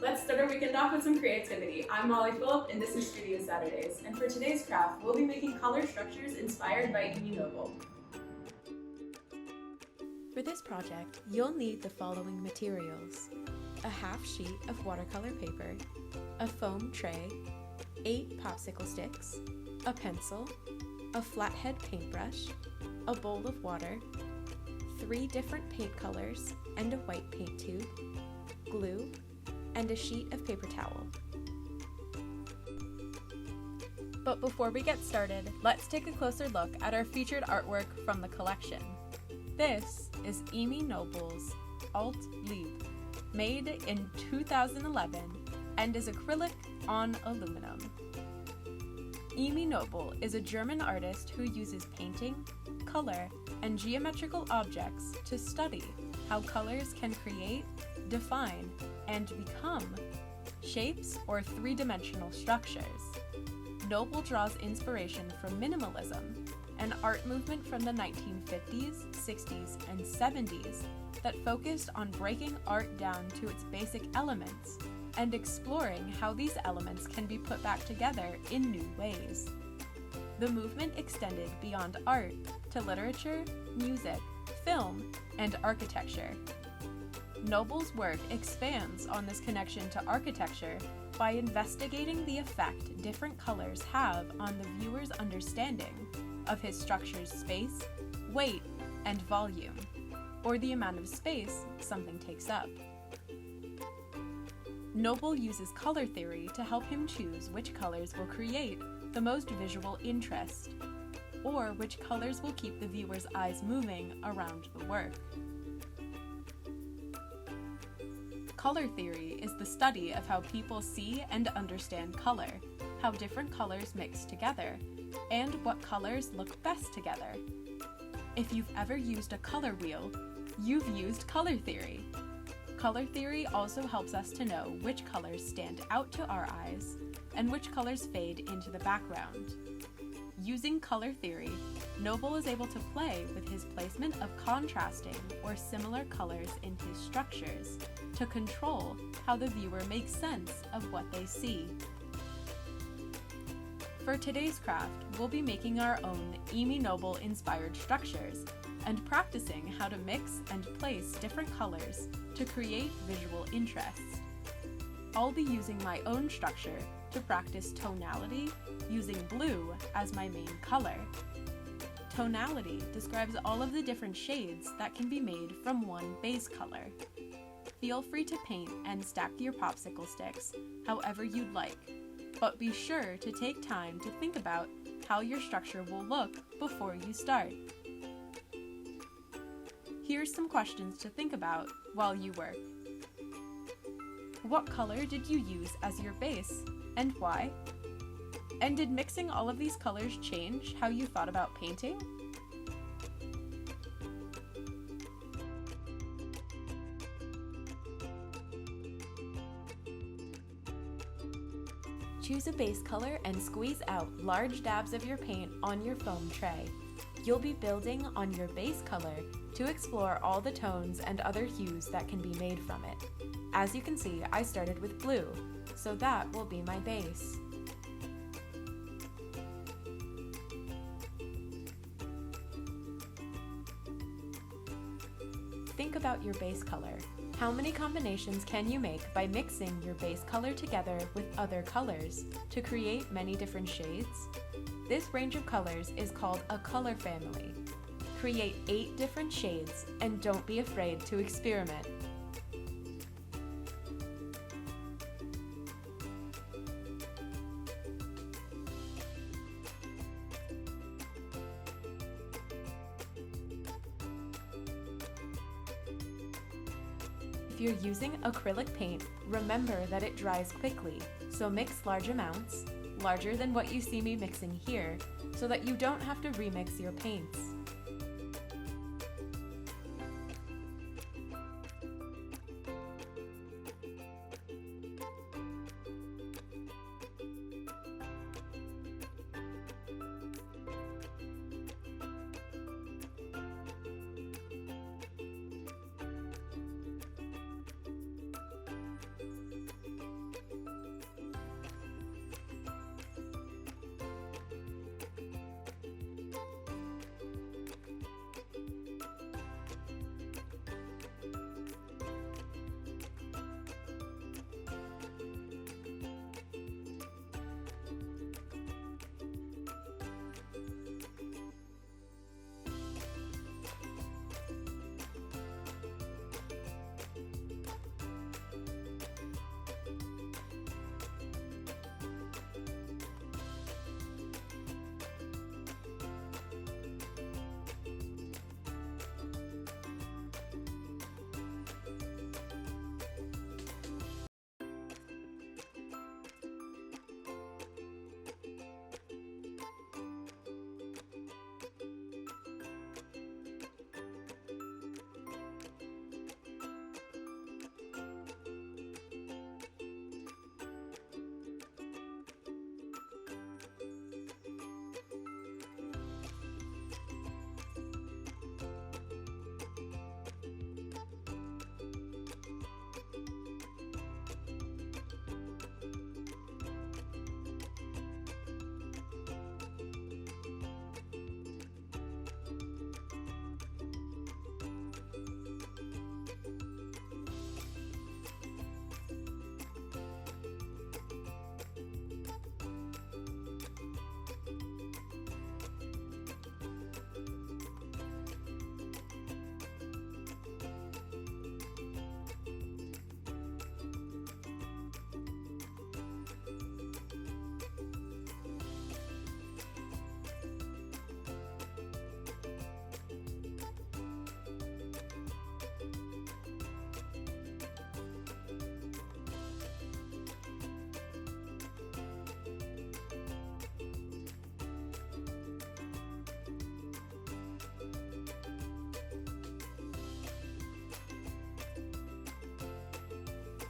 Let's start our weekend off with some creativity. I'm Molly Phillip, and this is Studio Saturdays. And for today's craft, we'll be making color structures inspired by Imi Knoebel. For this project, you'll need the following materials: a half sheet of watercolor paper, a foam tray, 8 popsicle sticks, a pencil, a flathead paintbrush, a bowl of water, 3 different paint colors and a white paint tube, glue, and a sheet of paper towel. But before we get started, let's take a closer look at our featured artwork from the collection. This is Imi Knoebel's Alt Lieb, made in 2011 and is acrylic on aluminum. Imi Knoebel is a German artist who uses painting, color, and geometrical objects to study how colors can create, define, and become shapes or three-dimensional structures. Knoebel draws inspiration from minimalism, an art movement from the 1950s, 60s, and 70s that focused on breaking art down to its basic elements and exploring how these elements can be put back together in new ways. The movement extended beyond art to literature, music, film, and architecture. Knoebel's work expands on this connection to architecture by investigating the effect different colors have on the viewer's understanding of his structure's space, weight, and volume, or the amount of space something takes up. Knoebel uses color theory to help him choose which colors will create the most visual interest, or which colors will keep the viewer's eyes moving around the work. Color theory is the study of how people see and understand color, how different colors mix together, and what colors look best together. If you've ever used a color wheel, you've used color theory. Color theory also helps us to know which colors stand out to our eyes and which colors fade into the background. Using color theory, Knoebel is able to play with his placement of contrasting or similar colors in his structures to control how the viewer makes sense of what they see. For today's craft, we'll be making our own Imi Knoebel inspired structures and practicing how to mix and place different colors to create visual interest. I'll be using my own structure to practice tonality using blue as my main color. Tonality describes all of the different shades that can be made from one base color. Feel free to paint and stack your popsicle sticks however you'd like, but be sure to take time to think about how your structure will look before you start. Here's some questions to think about while you work. What color did you use as your base, and why? And did mixing all of these colors change how you thought about painting? Choose a base color and squeeze out large dabs of your paint on your foam tray. You'll be building on your base color to explore all the tones and other hues that can be made from it. As you can see, I started with blue, so that will be my base. Think about your base color. How many combinations can you make by mixing your base color together with other colors to create many different shades? This range of colors is called a color family. Create 8 different shades and don't be afraid to experiment. If you're using acrylic paint, remember that it dries quickly, so mix large amounts, larger than what you see me mixing here, so that you don't have to remix your paints.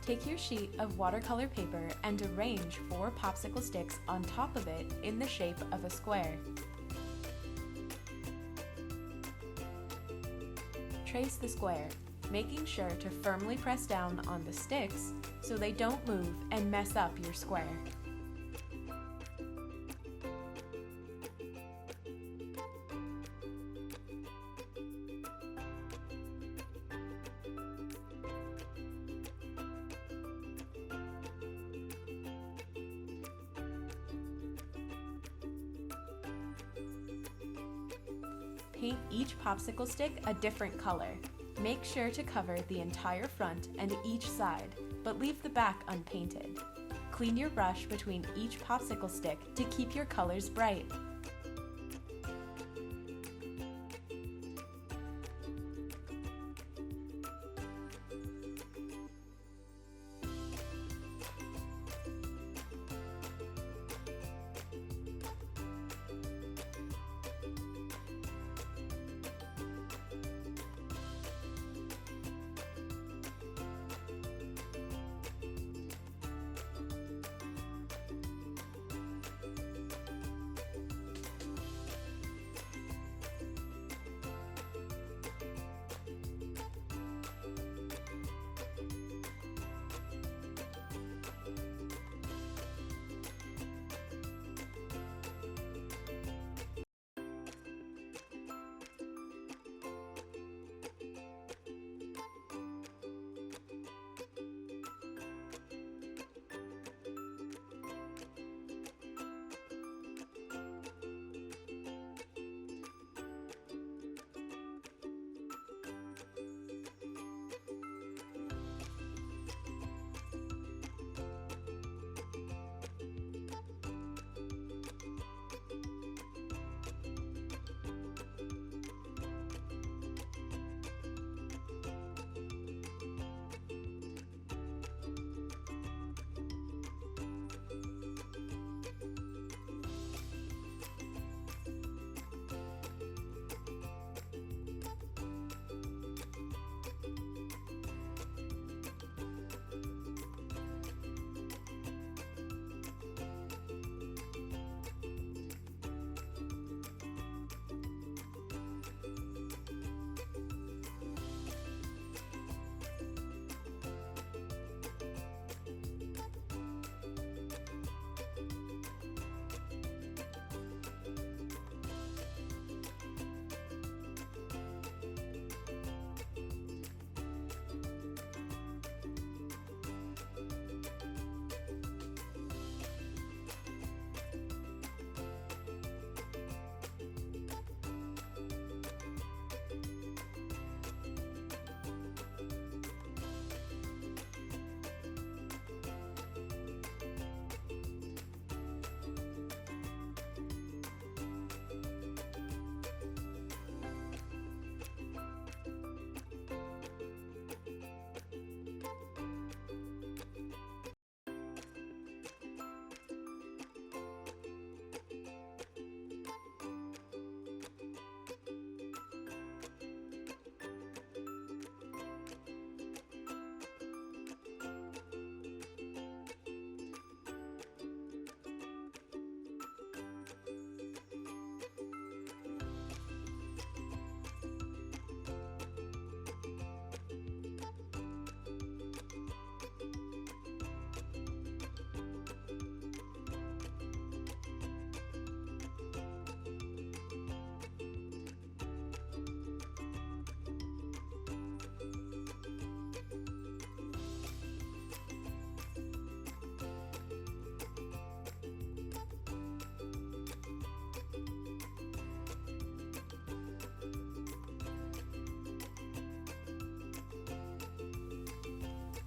Take your sheet of watercolor paper and arrange 4 popsicle sticks on top of it in the shape of a square. Trace the square, making sure to firmly press down on the sticks so they don't move and mess up your square. Paint each popsicle stick a different color. Make sure to cover the entire front and each side, but leave the back unpainted. Clean your brush between each popsicle stick to keep your colors bright.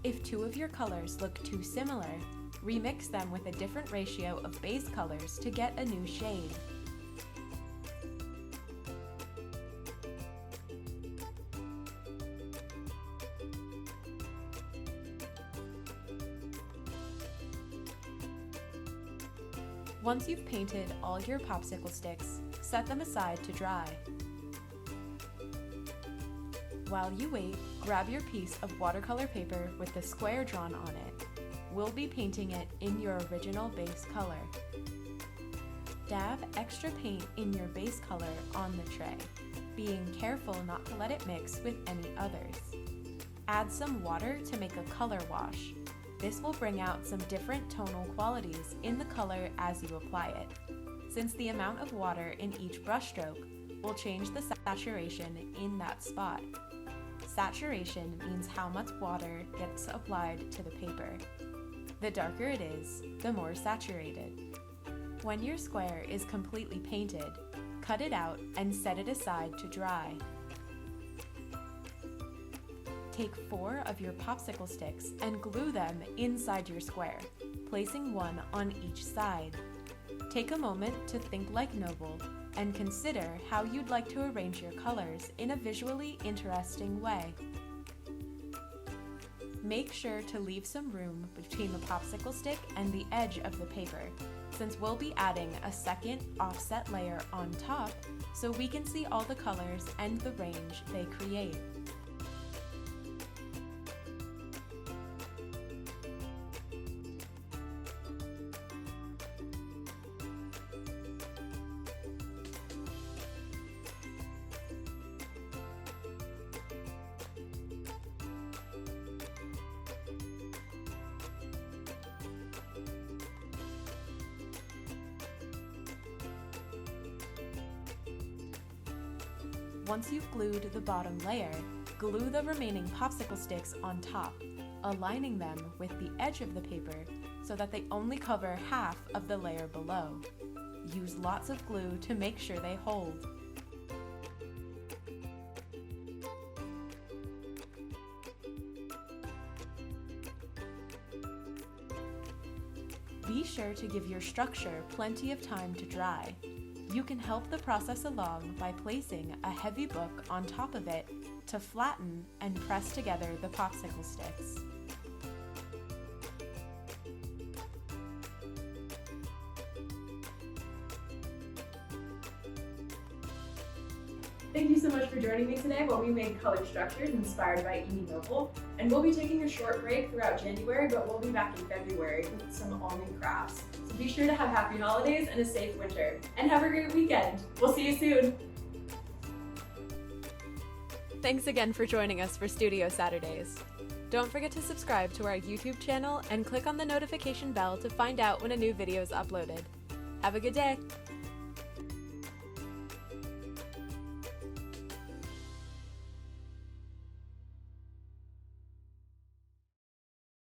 If two of your colors look too similar, remix them with a different ratio of base colors to get a new shade. Once you've painted all your popsicle sticks, set them aside to dry. While you wait, grab your piece of watercolor paper with the square drawn on it. We'll be painting it in your original base color. Dab extra paint in your base color on the tray, being careful not to let it mix with any others. Add some water to make a color wash. This will bring out some different tonal qualities in the color as you apply it, since the amount of water in each brushstroke will change the saturation in that spot. Saturation means how much water gets applied to the paper. The darker it is, the more saturated. When your square is completely painted, cut it out and set it aside to dry. Take 4 of your popsicle sticks and glue them inside your square, placing one on each side. Take a moment to think like Knoebel and consider how you'd like to arrange your colors in a visually interesting way. Make sure to leave some room between the popsicle stick and the edge of the paper, since we'll be adding a second offset layer on top so we can see all the colors and the range they create. Once you've glued the bottom layer, glue the remaining popsicle sticks on top, aligning them with the edge of the paper so that they only cover half of the layer below. Use lots of glue to make sure they hold. Be sure to give your structure plenty of time to dry. You can help the process along by placing a heavy book on top of it to flatten and press together the popsicle sticks. Thank you so much for joining me today while we made color structures inspired by Imi Knoebel. And we'll be taking a short break throughout January, but we'll be back in February with some all-new crafts. So be sure to have happy holidays and a safe winter. And have a great weekend. We'll see you soon. Thanks again for joining us for Studio Saturdays. Don't forget to subscribe to our YouTube channel and click on the notification bell to find out when a new video is uploaded. Have a good day!